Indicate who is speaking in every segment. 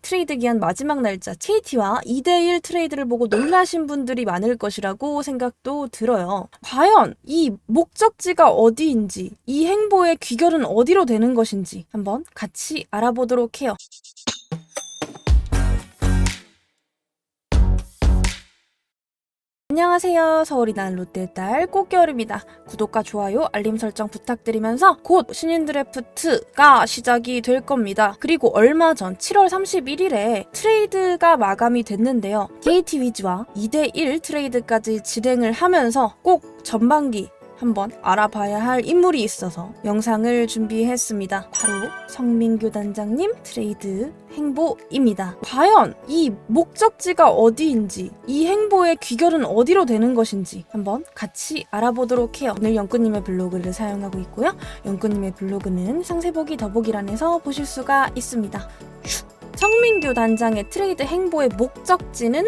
Speaker 1: 트레이드 기한 마지막 날짜 KT와 2대1 트레이드를 보고 놀라신 분들이 많을 것이라고 생각도 들어요. 과연 이 목적지가 어디인지, 이 행보의 귀결은 어디로 되는 것인지 한번 같이 알아보도록 해요. 안녕하세요. 서울이 난 롯데의 딸 꽃겨울입니다. 구독과 좋아요, 알림 설정 부탁드리면서 곧 신인 드래프트가 시작이 될 겁니다. 그리고 얼마 전 7월 31일에 트레이드가 마감이 됐는데요. KT 위즈와 2대1 트레이드까지 진행을 하면서 꼭 전반기 한번 알아봐야 할 인물이 있어서 영상을 준비했습니다. 바로 성민규 단장님 트레이드 행보입니다. 과연 이 목적지가 어디인지, 이 행보의 귀결은 어디로 되는 것인지 한번 같이 알아보도록 해요. 오늘 영꾸님의 블로그를 사용하고 있고요. 영꾸님의 블로그는 상세 보기 더보기란에서 보실 수가 있습니다. 성민규 단장의 트레이드 행보의 목적지는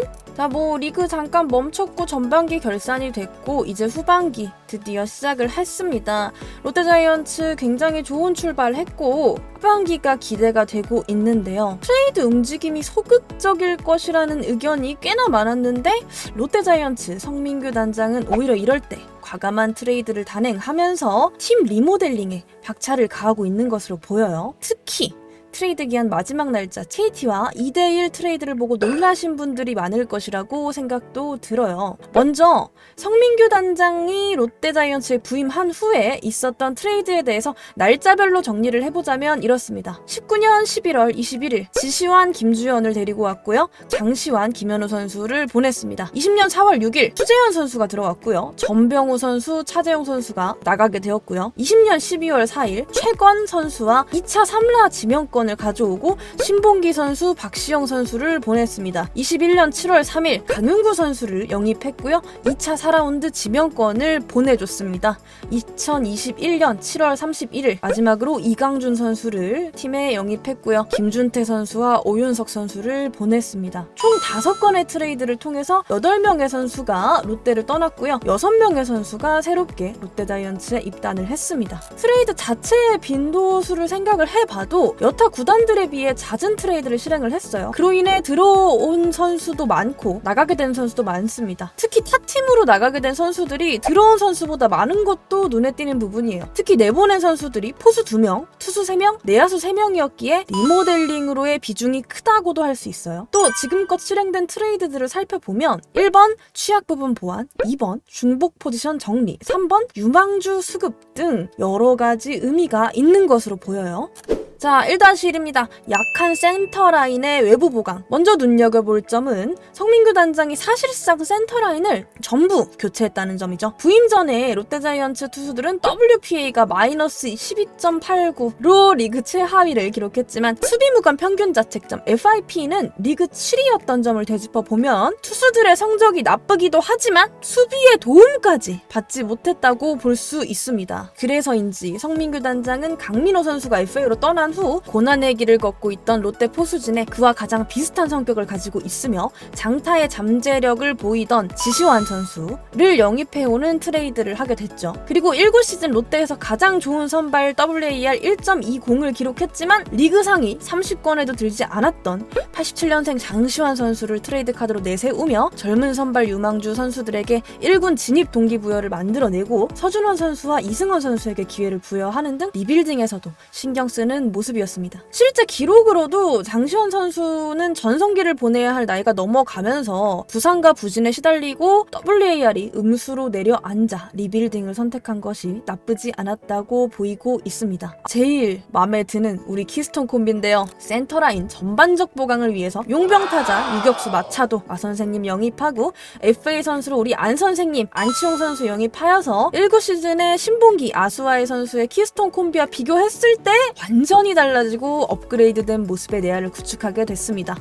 Speaker 1: 리그 잠깐 멈췄고 전반기 결산이 됐고 이제 후반기 드디어 시작을 했습니다. 롯데자이언츠 굉장히 좋은 출발했고 후반기가 기대가 되고 있는데요. 트레이드 움직임이 소극적일 것이라는 의견이 꽤나 많았는데 롯데자이언츠 성민규 단장은 오히려 이럴 때 과감한 트레이드를 단행하면서 팀 리모델링에 박차를 가하고 있는 것으로 보여요. 특히 트레이드 기한 마지막 날짜 KT와 2대1 트레이드를 보고 놀라신 분들이 많을 것이라고 생각도 들어요. 먼저 성민규 단장이 롯데자이언츠에 부임한 후에 있었던 트레이드에 대해서 날짜별로 정리를 해보자면 이렇습니다. 19년 11월 21일 지시환 김주현을 데리고 왔고요. 장시환 김현우 선수를 보냈습니다. 20년 4월 6일 수재현 선수가 들어왔고요. 전병우 선수 차재용 선수가 나가게 되었고요. 20년 12월 4일 최권 선수와 2차 3라 지명권 을 가져오고 신봉기 선수, 박시영 선수를 보냈습니다. 21년 7월 3일 강윤구 선수를 영입했고요. 2차 4라운드 지명권을 보내줬습니다. 2021년 7월 31일 마지막으로 이강준 선수를 팀에 영입했고요. 김준태 선수와 오윤석 선수를 보냈습니다. 총 5건의 트레이드를 통해서 8명의 선수가 롯데를 떠났고요. 6명의 선수가 새롭게 롯데자이언츠에 입단을 했습니다. 트레이드 자체의 빈도수를 생각을 해봐도 여타 구단들에 비해 잦은 트레이드를 실행을 했어요. 그로 인해 들어온 선수도 많고 나가게 된 선수도 많습니다. 특히 타팀으로 나가게 된 선수들이 들어온 선수보다 많은 것도 눈에 띄는 부분이에요. 특히 내보낸 선수들이 포수 2명, 투수 3명, 내야수 3명이었기에 리모델링으로의 비중이 크다고도 할 수 있어요. 또 지금껏 실행된 트레이드들을 살펴보면 1번 취약 부분 보완, 2번 중복 포지션 정리, 3번 유망주 수급 등 여러 가지 의미가 있는 것으로 보여요. 자, 1-1입니다. 약한 센터라인의 외부 보강. 먼저 눈여겨볼 점은 성민규 단장이 사실상 센터라인을 전부 교체했다는 점이죠. 부임 전에 롯데자이언츠 투수들은 WPA가 마이너스 12.89로 리그 최하위를 기록했지만 수비무관 평균 자책점 FIP는 리그 7위였던 점을 되짚어보면 투수들의 성적이 나쁘기도 하지만 수비의 도움까지 받지 못했다고 볼 수 있습니다. 그래서인지 성민규 단장은 강민호 선수가 FA로 떠난 후 고난의 길을 걷고 있던 롯데 포수진에 그와 가장 비슷한 성격을 가지고 있으며 장타의 잠재력을 보이던 지시환 선수를 영입해오는 트레이드를 하게 됐죠. 그리고 1구 시즌 롯데에서 가장 좋은 선발 WAR 1.20을 기록했지만 리그 상위 30권에도 들지 않았던 87년생 장시환 선수를 트레이드 카드로 내세우며 젊은 선발 유망주 선수들에게 1군 진입 동기부여를 만들어내고 서준원 선수와 이승원 선수에게 기회를 부여하는 등 리빌딩에서도 신경 쓰는 모습이었습니다. 실제 기록으로도 장시환 선수는 전성기를 보내야 할 나이가 넘어가면서 부상과 부진에 시달리고 WAR이 음수로 내려앉아 리빌딩을 선택한 것이 나쁘지 않았다고 보이고 있습니다. 제일 마음에 드는 우리 키스톤 콤비인데요. 센터라인 전반적 보강을 위해서 용병타자 유격수 마차도 마 선생님 영입하고 FA 선수로 우리 안 선생님 안치홍 선수 영입하여서 1구 시즌에 신봉기 아수아의 선수의 키스톤 콤비와 비교했을 때 완전히 달라지고 업그레이드된 모습의 내야를 구축하게 됐습니다.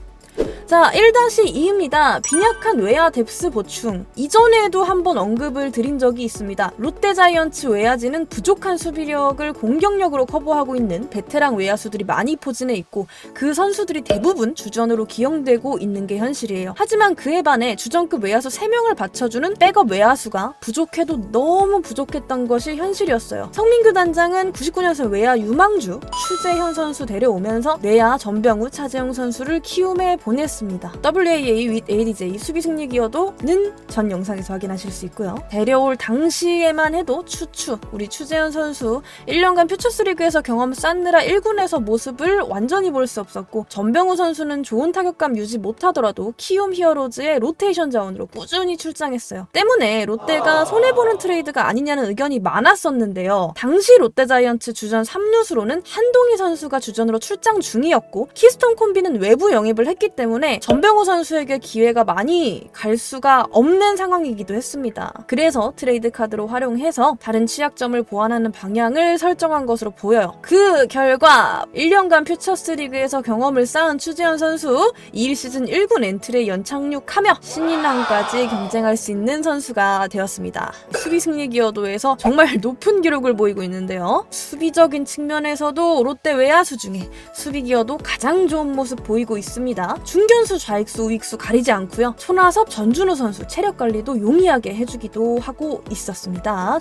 Speaker 1: 자, 1-2입니다. 빈약한 외야 뎁스 보충. 이전에도 한번 언급을 드린 적이 있습니다. 롯데자이언츠 외야진은 부족한 수비력을 공격력으로 커버하고 있는 베테랑 외야수들이 많이 포진해 있고 그 선수들이 대부분 주전으로 기용되고 있는 게 현실이에요. 하지만 그에 반해 주전급 외야수 3명을 받쳐주는 백업 외야수가 부족해도 너무 부족했던 것이 현실이었어요. 성민규 단장은 99년생 외야 유망주 추재현 선수 데려오면서 내야 전병우, 차재용 선수를 키움에 보냈습니다. WAA with ADJ 수비 승리 기여도는 전 영상에서 확인하실 수 있고요. 데려올 당시에만 해도 우리 추재현 선수 1년간 퓨처스리그에서 경험 쌓느라 1군에서 모습을 완전히 볼 수 없었고 전병우 선수는 좋은 타격감 유지 못하더라도 키움 히어로즈의 로테이션 자원으로 꾸준히 출장했어요. 때문에 롯데가 손해보는 트레이드가 아니냐는 의견이 많았었는데요. 당시 롯데자이언츠 주전 3루수로는 한동희 선수가 주전으로 출장 중이었고 키스톤 콤비는 외부 영입을 했기 때문에 전병우 선수에게 기회가 많이 갈 수가 없는 상황이기도 했습니다. 그래서 트레이드 카드로 활용해서 다른 취약점을 보완하는 방향을 설정한 것으로 보여요. 그 결과 1년간 퓨처스리그에서 경험을 쌓은 추재현 선수 2일 시즌 1군 엔트리에 연착륙하며 신인왕까지 경쟁할 수 있는 선수가 되었습니다. 수비 승리 기여도에서 정말 높은 기록을 보이고 있는데요. 수비적인 측면에서도 롯데 외야수 중에 수비 기여도 가장 좋은 모습 보이고 있습니다. 중견수, 좌익수, 우익수 가리지 않고요. 손아섭, 전준우 선수 체력 관리도 용이하게 해주기도 하고 있었습니다.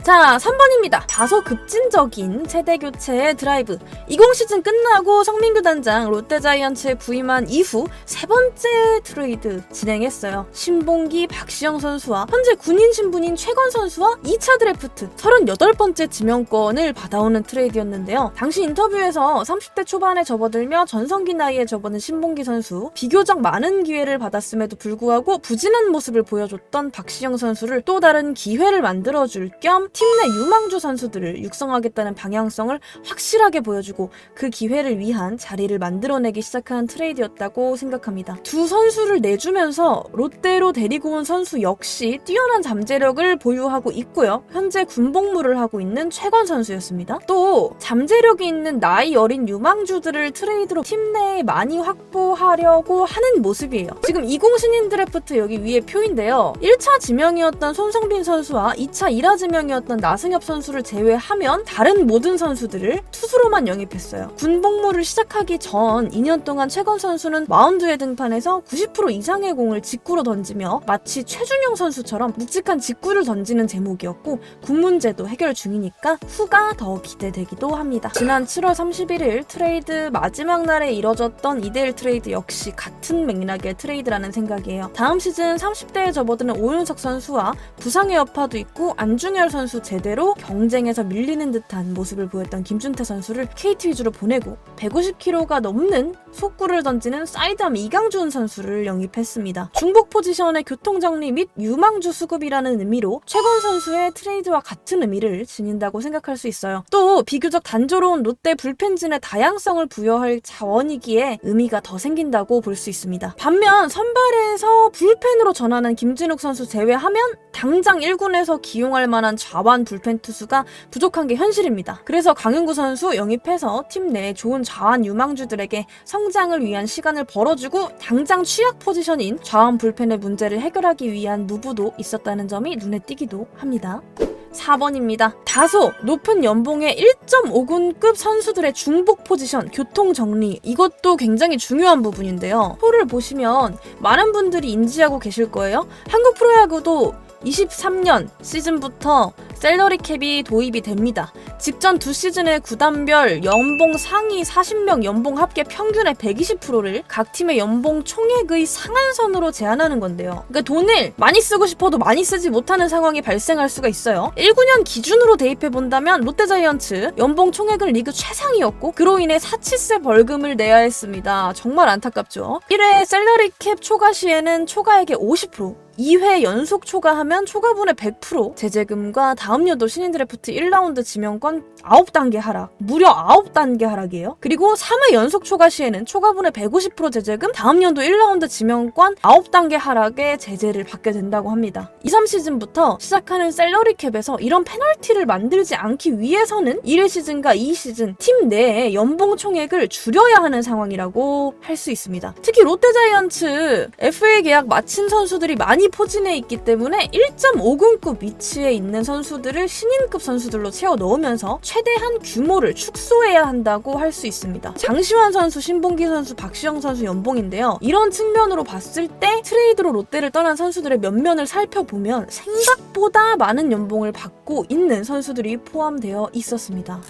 Speaker 1: 자, 3번입니다. 다소 급진적인 세대 교체의 드라이브. 20시즌 끝나고 성민규 단장 롯데자이언츠에 부임한 이후 세 번째 트레이드 진행했어요. 신봉기, 박시영 선수와 현재 군인 신분인 최건 선수와 2차 드래프트 38번째 지명권을 받아오는 트레이드였는데요. 당시 인터뷰에서 30대 초반에 접어들며 전성기 나이에 접어든 신봉기 선수, 비교적 많은 기회를 받았음에도 불구하고 부진한 모습을 보여줬던 박시영 선수를 또 다른 기회를 만들어줄 겸 팀 내 유망주 선수들을 육성하겠다는 방향성을 확실하게 보여주고 그 기회를 위한 자리를 만들어내기 시작한 트레이드였다고 생각합니다. 두 선수를 내주면서 롯데로 데리고 온 선수 역시 뛰어난 잠재력을 보유하고 있고요. 현재 군복무를 하고 있는 최건 선수였습니다. 또 잠재력이 있는 나이 어린 유망주들을 트레이드로 팀 내에 많이 확보하려고 하는 모습이에요. 지금 20 신인 드래프트 여기 위에 표인데요. 1차 지명이었던 손성빈 선수와 2차 1화 지명이었던 나승엽 선수를 제외하면 다른 모든 선수들을 투수로만 영입했어요. 군복무를 시작하기 전 2년 동안 최건 선수는 마운드에 등판해서 90% 이상의 공을 직구로 던지며 마치 최준용 선수처럼 묵직한 직구를 던지는 제목이었고 군 문제도 해결 중이니까 후가 더 기대되기도 합니다. 지난 7월 31일 트레이드 마지막 날에 이뤄졌던 2대1 트레이드 역시 같은 맥락의 트레이드라는 생각이에요. 다음 시즌 30대에 접어드는 오윤석 선수와 부상의 여파도 있고 안중열 선수 제대로 경쟁에서 밀리는 듯한 모습을 보였던 김준태 선수를 KT 위주로 보내고 150km가 넘는 속구를 던지는 사이드암 이강준 선수를 영입했습니다. 중복 포지션의 교통정리 및 유망주 수급이라는 의미로 최건 선수의 트레이드와 같은 의미를 지닌다고 생각할 수 있어요. 또 비교적 단조로운 롯데 불펜진의 다양성을 부여할 자원이기에 의미가 더 생긴다고 볼 수 있습니다. 반면 선발에서 불펜으로 전환한 김진욱 선수 제외하면 당장 1군에서 기용할 만한 좌완 불펜 투수가 부족한 게 현실입니다. 그래서 강윤구 선수 영입해서 팀 내에 좋은 좌완 유망주들에게 성장을 위한 시간을 벌어주고 당장 취약 포지션인 좌완 불펜의 문제를 해결하기 위한 무브도 있었다는 점이 눈에 띄기도 합니다. 4번입니다. 다소 높은 연봉의 1.5군급 선수들의 중복 포지션, 교통 정리, 이것도 굉장히 중요한 부분인데요. 표를 보시면 많은 분들이 인지하고 계실 거예요. 한국 프로야구도 23년 시즌부터 셀러리 캡이 도입이 됩니다. 직전 두 시즌의 구단별 연봉 상위 40명 연봉 합계 평균의 120%를 각 팀의 연봉 총액의 상한선으로 제한하는 건데요. 그러니까 돈을 많이 쓰고 싶어도 많이 쓰지 못하는 상황이 발생할 수가 있어요. 19년 기준으로 대입해본다면 롯데자이언츠 연봉 총액은 리그 최상이었고 그로 인해 사치세 벌금을 내야 했습니다. 정말 안타깝죠. 1회 셀러리 캡 초과 시에는 초과액의 50%, 2회 연속 초과하면 초과분의 100% 제재금과 다음 연도 신인 드래프트 1라운드 지명권 9단계 하락, 무려 9단계 하락이에요. 그리고 3회 연속 초과 시에는 초과분의 150% 제재금, 다음 연도 1라운드 지명권 9단계 하락의 제재를 받게 된다고 합니다. 2-3시즌부터 시작하는 셀러리 캡에서 이런 페널티를 만들지 않기 위해서는 1회 시즌과 2시즌 팀 내에 연봉 총액을 줄여야 하는 상황이라고 할 수 있습니다. 특히 롯데자이언츠 FA 계약 마친 선수들이 많이 포진해 있기 때문에 1.5군급 위치에 있는 선수들을 신인급 선수들로 채워 넣으면서 최대한 규모를 축소해야 한다고 할 수 있습니다. 장시환 선수, 신봉기 선수, 박시영 선수 연봉인데요. 이런 측면으로 봤을 때 트레이드로 롯데를 떠난 선수들의 면면을 살펴보면 생각보다 많은 연봉을 받고 있는 선수들이 포함되어 있었습니다.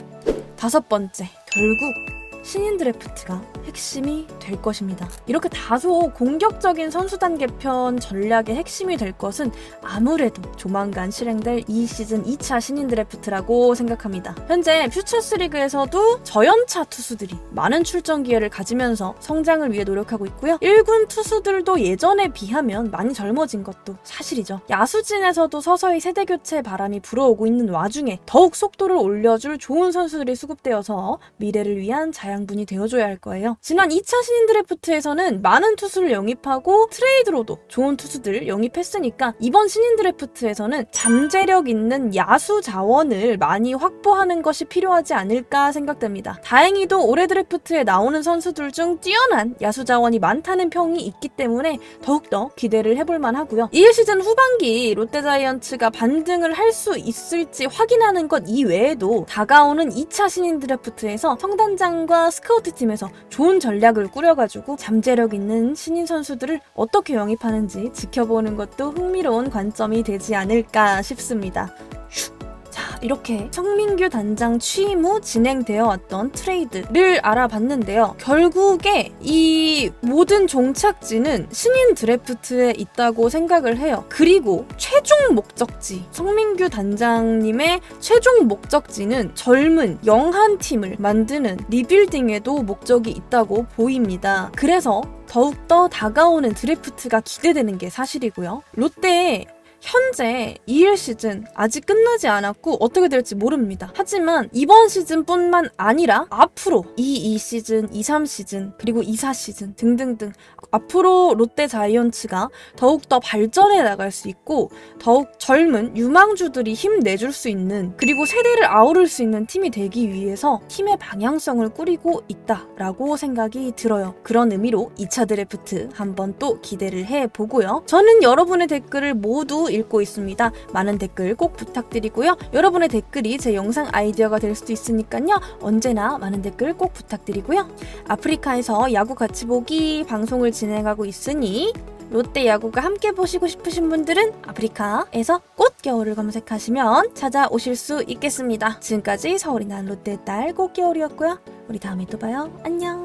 Speaker 1: 5번째, 결국 신인 드래프트가 핵심이 될 것입니다. 이렇게 다소 공격적인 선수단 개편 전략의 핵심이 될 것은 아무래도 조만간 실행될 이 시즌 2차 신인 드래프트라고 생각합니다. 현재 퓨처스 리그에서도 저연차 투수들이 많은 출전 기회를 가지면서 성장을 위해 노력하고 있고요. 1군 투수들도 예전에 비하면 많이 젊어진 것도 사실이죠. 야수진에서도 서서히 세대 교체 바람이 불어오고 있는 와중에 더욱 속도를 올려줄 좋은 선수들이 수급되어서 미래를 위한 자양분이 되어줘야 할 거예요. 지난 2차 신인 드래프트에서는 많은 투수를 영입하고 트레이드로도 좋은 투수들 영입했으니까 이번 신인 드래프트에서는 잠재력 있는 야수 자원을 많이 확보하는 것이 필요하지 않을까 생각됩니다. 다행히도 올해 드래프트에 나오는 선수들 중 뛰어난 야수 자원이 많다는 평이 있기 때문에 더욱더 기대를 해볼만 하고요. 이 시즌 후반기 롯데자이언츠가 반등을 할 수 있을지 확인하는 것 이외에도 다가오는 2차 신인 드래프트에서 성단장과 스카우트팀에서 좋은 전략을 꾸려가지고 잠재력 있는 신인 선수들을 어떻게 영입하는지 지켜보는 것도 흥미로운 관점이 되지 않을까 싶습니다. 자, 이렇게 성민규 단장 취임 후 진행되어 왔던 트레이드를 알아봤는데요. 결국에 이 모든 종착지는 신인 드래프트에 있다고 생각을 해요. 그리고 최종 목적지, 성민규 단장님의 최종 목적지는 젊은 영한 팀을 만드는 리빌딩에도 목적이 있다고 보입니다. 그래서 더욱더 다가오는 드래프트가 기대되는 게 사실이고요. 롯데의 현재 2일 시즌 아직 끝나지 않았고 어떻게 될지 모릅니다. 하지만 이번 시즌뿐만 아니라 앞으로 2시즌, 3시즌, 그리고 4시즌 등등등 앞으로 롯데 자이언츠가 더욱더 발전해 나갈 수 있고 더욱 젊은 유망주들이 힘내줄 수 있는 그리고 세대를 아우를 수 있는 팀이 되기 위해서 팀의 방향성을 꾸리고 있다라고 생각이 들어요. 그런 의미로 2차 드래프트 한번 또 기대를 해보고요. 저는 여러분의 댓글을 모두 읽고 있습니다. 많은 댓글 꼭 부탁드리고요. 여러분의 댓글이 제 영상 아이디어가 될 수도 있으니까요. 언제나 많은 댓글 꼭 부탁드리고요. 아프리카에서 야구 같이 보기 방송을 진행하고 있으니 롯데 야구가 함께 보시고 싶으신 분들은 아프리카에서 꽃겨울을 검색하시면 찾아오실 수 있겠습니다. 지금까지 서울이 난 롯데의 딸 꽃겨울이었고요. 우리 다음에 또 봐요. 안녕.